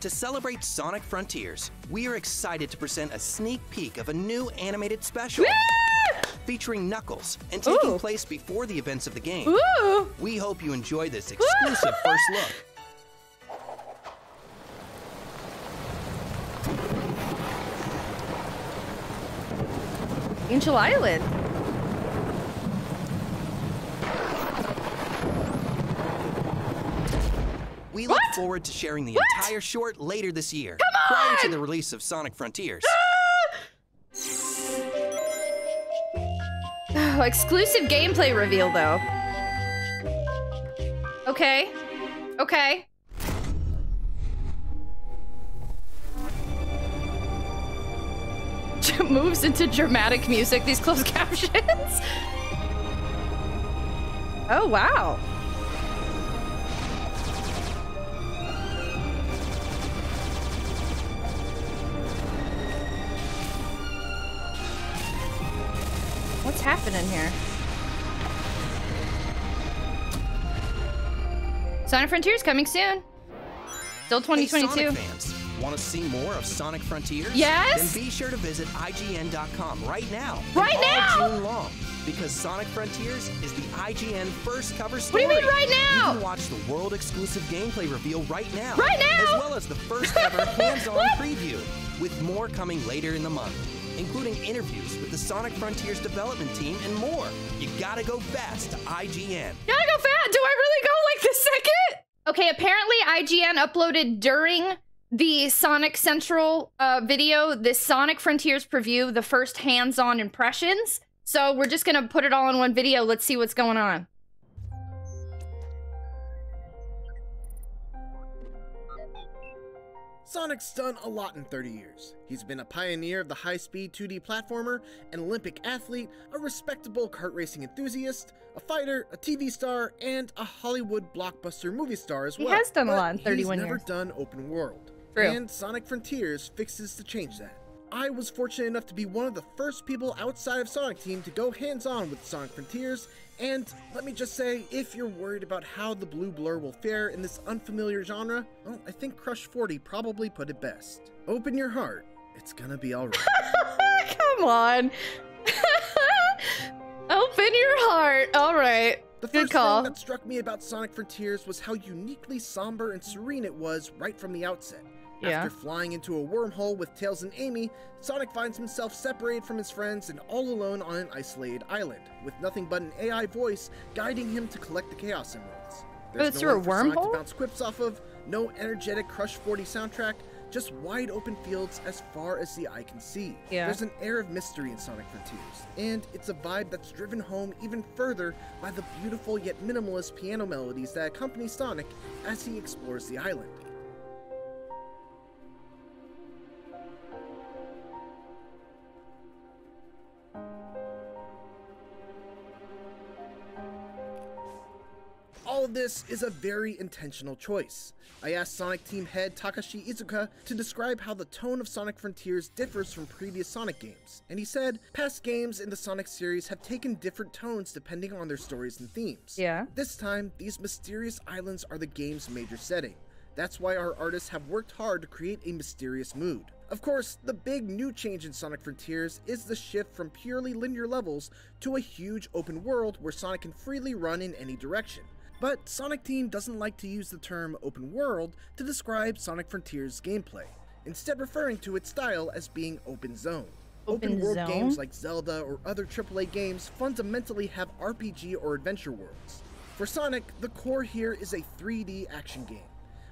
To celebrate Sonic Frontiers, we are excited to present a sneak peek of a new animated special featuring Knuckles and taking place before the events of the game. Ooh. We hope you enjoy this exclusive first look. Angel Island. We look forward to sharing the entire short later this year, prior to the release of Sonic Frontiers. Oh, exclusive gameplay reveal, though. Okay. Okay. Moves into dramatic music, these closed captions. Oh, wow. What's happening here? Sonic Frontiers coming soon. Still 2022. Hey, Sonic fans, want to see more of Sonic Frontiers? Yes. Then be sure to visit IGN.com right now. Right now? All June long, because Sonic Frontiers is the IGN first cover story. What do you mean right now? You can watch the world exclusive gameplay reveal right now. Right now? As well as the first ever hands-on preview, with more coming later in the month, including interviews with the Sonic Frontiers development team and more. You gotta go fast to IGN. Gotta go fast. Do I really go like the second? Okay, apparently IGN uploaded during the Sonic Central video, this Sonic Frontiers preview, the first hands-on impressions. So we're just gonna put it all in one video. Let's see what's going on. Sonic's done a lot in 30 years. He's been a pioneer of the high-speed 2D platformer, an Olympic athlete, a respectable kart racing enthusiast, a fighter, a TV star, and a Hollywood blockbuster movie star as well. He has done a lot in 31 he's never years. done open world. True. And Sonic Frontiers fixes to change that. I was fortunate enough to be one of the first people outside of Sonic Team to go hands-on with Sonic Frontiers, and let me just say, if you're worried about how the blue blur will fare in this unfamiliar genre, well, I think Crush 40 probably put it best. Open your heart, it's gonna be alright. Come on. Open your heart. All right. The Good first call. thing that struck me about Sonic Frontiers was how uniquely somber and serene it was right from the outset. Yeah. After flying into a wormhole with Tails and Amy, Sonic finds himself separated from his friends and all alone on an isolated island, with nothing but an AI voice guiding him to collect the Chaos Emeralds. it's through a one for Sonic wormhole? to bounce quips off of, no energetic Crush 40 soundtrack, just wide open fields as far as the eye can see. Yeah. There's an air of mystery in Sonic Frontiers, and it's a vibe that's driven home even further by the beautiful yet minimalist piano melodies that accompany Sonic as he explores the island. All of this is a very intentional choice. I asked Sonic Team head Takashi Izuka to describe how the tone of Sonic Frontiers differs from previous Sonic games, and he said, past games in the Sonic series have taken different tones depending on their stories and themes. Yeah. This time, these mysterious islands are the game's major setting. That's why our artists have worked hard to create a mysterious mood. Of course, the big new change in Sonic Frontiers is the shift from purely linear levels to a huge open world where Sonic can freely run in any direction. But Sonic Team doesn't like to use the term open world to describe Sonic Frontiers' gameplay, instead referring to its style as being open zone. Open world zone? games like Zelda or other AAA games fundamentally have RPG or adventure worlds. For Sonic, the core here is a 3D action game.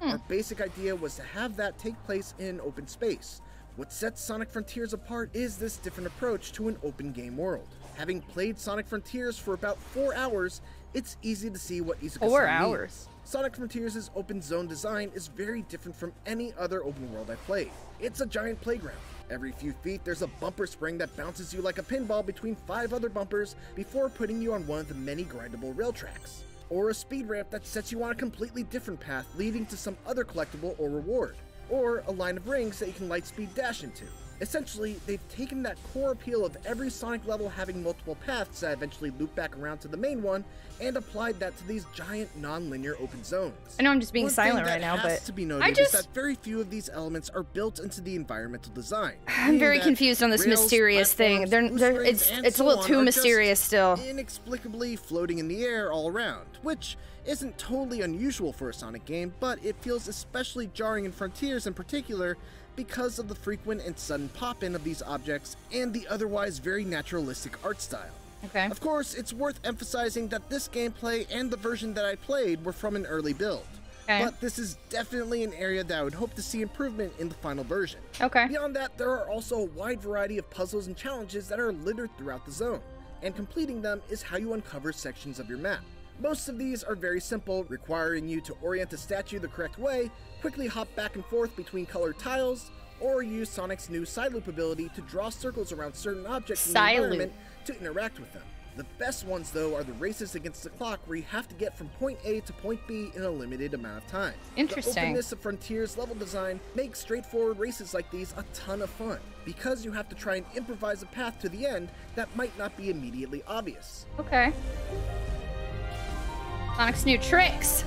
Our basic idea was to have that take place in open space. What sets Sonic Frontiers apart is this different approach to an open game world. Having played Sonic Frontiers for about 4 hours, it's easy to see what Izuka 4 means. hours. Sonic Frontiers' open zone design is very different from any other open world I've played. It's a giant playground. Every few feet, there's a bumper spring that bounces you like a pinball between 5 other bumpers before putting you on one of the many grindable rail tracks. Or a speed ramp that sets you on a completely different path leading to some other collectible or reward. Or a line of rings that you can lightspeed dash into. Essentially, they've taken that core appeal of every Sonic level having multiple paths that eventually loop back around to the main one, and applied that to these giant non-linear open zones. I know I'm just being silent right now, but to be noted is that very few of these elements are built into the environmental design. I'm very confused on this mysterious thing. It's a little too mysterious still. Inexplicably floating in the air all around, which isn't totally unusual for a Sonic game, but it feels especially jarring in Frontiers in particular because of the frequent and sudden pop-in of these objects and the otherwise very naturalistic art style. Okay. Of course, it's worth emphasizing that this gameplay and the version that I played were from an early build. Okay. But this is definitely an area that I would hope to see improvement in the final version. Okay. Beyond that, there are also a wide variety of puzzles and challenges that are littered throughout the zone, and completing them is how you uncover sections of your map. Most of these are very simple, requiring you to orient a statue the correct way, quickly hop back and forth between colored tiles, or use Sonic's new side loop ability to draw circles around certain objects in the environment to interact with them. The best ones, though, are the races against the clock where you have to get from point A to point B in a limited amount of time. Interesting. The openness of Frontiers level design makes straightforward races like these a ton of fun, because you have to try and improvise a path to the end that might not be immediately obvious. Okay. Sonic's new tricks.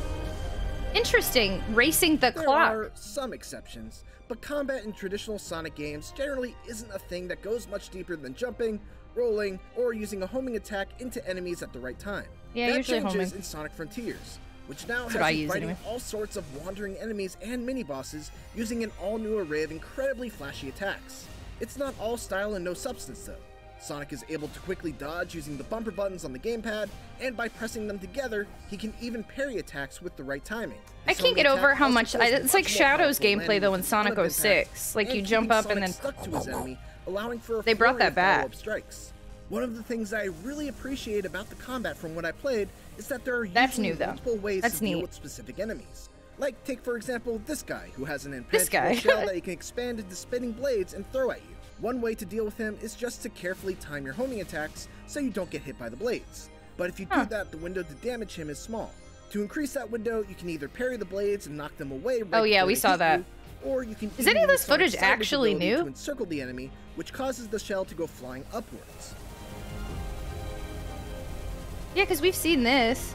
Interesting. Racing the clock. There are some exceptions, but combat in traditional Sonic games generally isn't a thing that goes much deeper than jumping, rolling, or using a homing attack into enemies at the right time. Yeah, that usually changes homing in Sonic Frontiers, which now That's has you fighting all sorts of wandering enemies and mini-bosses using an all-new array of incredibly flashy attacks. It's not all style and no substance, though. Sonic is able to quickly dodge using the bumper buttons on the gamepad, and by pressing them together, he can even parry attacks with the right timing. I can't get over how much it's like Shadow's gameplay though in Sonic 06. Like you jump up and then stuck to his enemy, allowing for they brought that back. Strikes. One of the things I really appreciate about the combat from what I played is that there are usually multiple ways to deal with specific enemies. Like, take for example this guy, who has an impenetrable shell that he can expand into spinning blades and throw at you. One way to deal with him is just to carefully time your homing attacks so you don't get hit by the blades. But if you do that, the window to damage him is small. To increase that window, you can either parry the blades and knock them away right we saw that. Or you can Is any of this footage actually new? To encircle the enemy, which causes the shell to go flying upwards. Yeah, because we've seen this.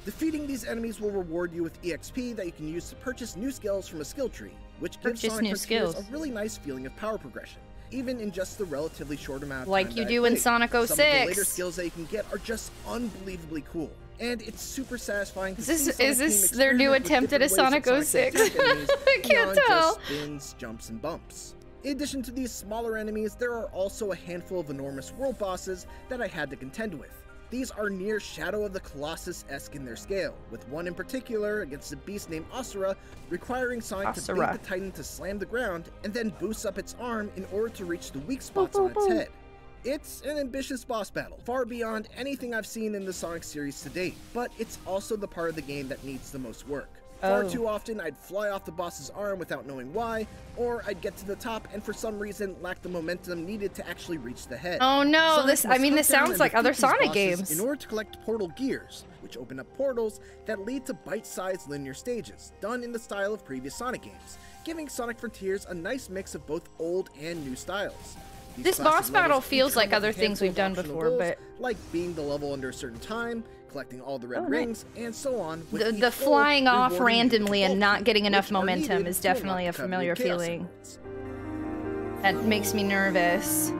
Defeating these enemies will reward you with EXP that you can use to purchase new skills from a skill tree, which gives Sonic Frontiers a really nice feeling of power progression, even in just the relatively short amount of time like you do in Sonic 06. Some of the later skills that you can get are just unbelievably cool, and it's super satisfying to see is this their new attempt at a Sonic 06? I can't tell. Just spins, jumps, and bumps. In addition to these smaller enemies, there are also a handful of enormous world bosses that I had to contend with. These are near Shadow of the Colossus-esque in their scale, with one in particular against a beast named Asura, requiring Sonic to bait the Titan to slam the ground and then boost up its arm in order to reach the weak spots on its head. It's an ambitious boss battle, far beyond anything I've seen in the Sonic series to date, but it's also the part of the game that needs the most work. Far too often, I'd fly off the boss's arm without knowing why, or I'd get to the top and for some reason lack the momentum needed to actually reach the head. Oh no, this sounds like other Sonic games. In order to collect portal gears, which open up portals that lead to bite-sized linear stages, done in the style of previous Sonic games, giving Sonic Frontiers a nice mix of both old and new styles. This boss battle feels like other things we've done before, but like being the level under a certain time, collecting all the red rings, and so on. The flying off randomly and not getting enough momentum is definitely a familiar feeling. That makes me nervous.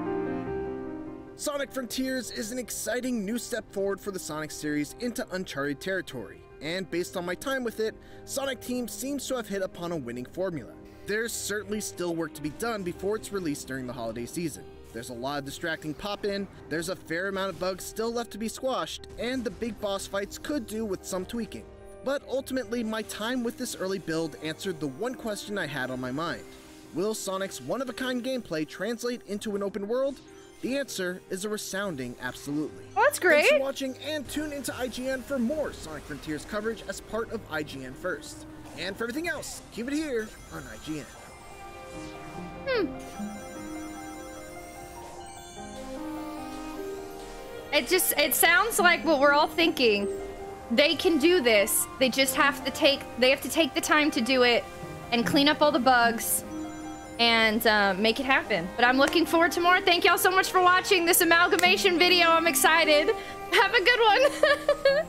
Sonic Frontiers is an exciting new step forward for the Sonic series into uncharted territory, and based on my time with it, Sonic Team seems to have hit upon a winning formula. There's certainly still work to be done before it's released during the holiday season. There's a lot of distracting pop-in, there's a fair amount of bugs still left to be squashed, and the big boss fights could do with some tweaking. But ultimately, my time with this early build answered the one question I had on my mind. Will Sonic's one-of-a-kind gameplay translate into an open world? The answer is a resounding absolutely. Oh, that's great! Thanks for watching, and tune into IGN for more Sonic Frontiers coverage as part of IGN First. And for everything else, keep it here on IGN. It sounds like what we're all thinking. They can do this. They just have to take the time to do it and clean up all the bugs and make it happen. But I'm looking forward to more. Thank y'all so much for watching this amalgamation video. I'm excited. Have a good one.